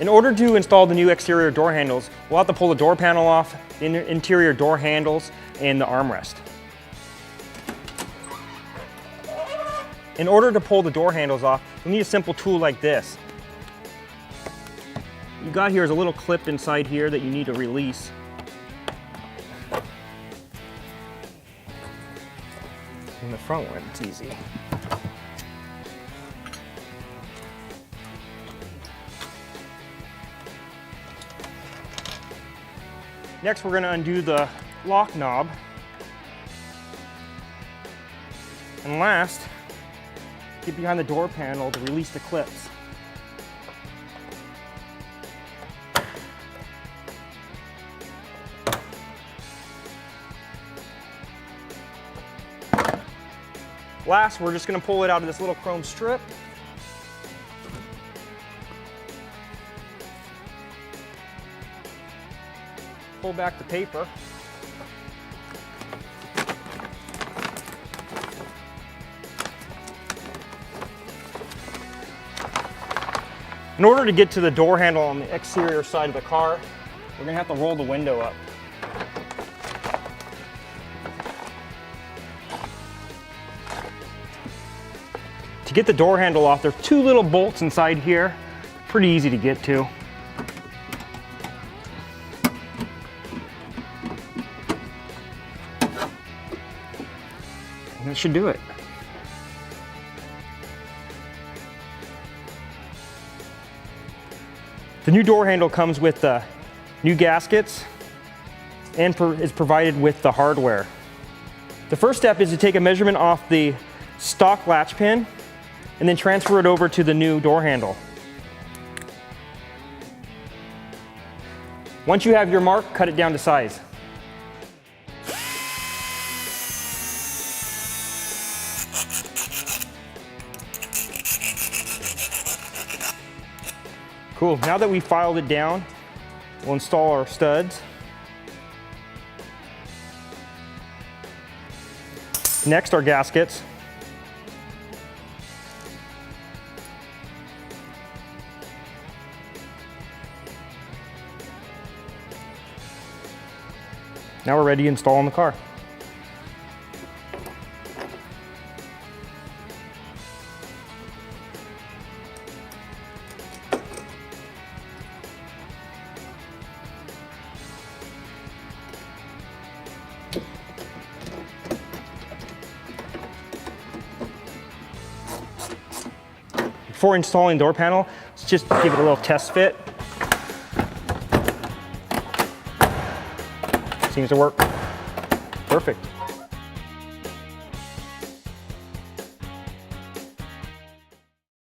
In order to install the new exterior door handles, we'll have to pull the door panel off, the interior door handles, and the armrest. In order to pull the door handles off, you'll need a simple tool like this. You got here is a little clip inside here that you need to release. In the front one, it's easy. Next, we're going to undo the lock knob. And last, get behind the door panel to release the clips. Last, we're just going to pull it out of this little chrome strip. Pull back the paper. In order to get to the door handle on the exterior side of the car, we're going to have to roll the window up. To get the door handle off, there's two little bolts inside here. Pretty easy to get to. And that should do it. The new door handle comes with new gaskets and is provided with the hardware. The first step is to take a measurement off the stock latch pin and then transfer it over to the new door handle. Once you have your mark, cut it down to size. Cool, now that we filed it down, we'll install our studs. Next, our gaskets. Now we're ready to install in the car. Before installing the door panel, let's just give it a little test fit. Seems to work. Perfect.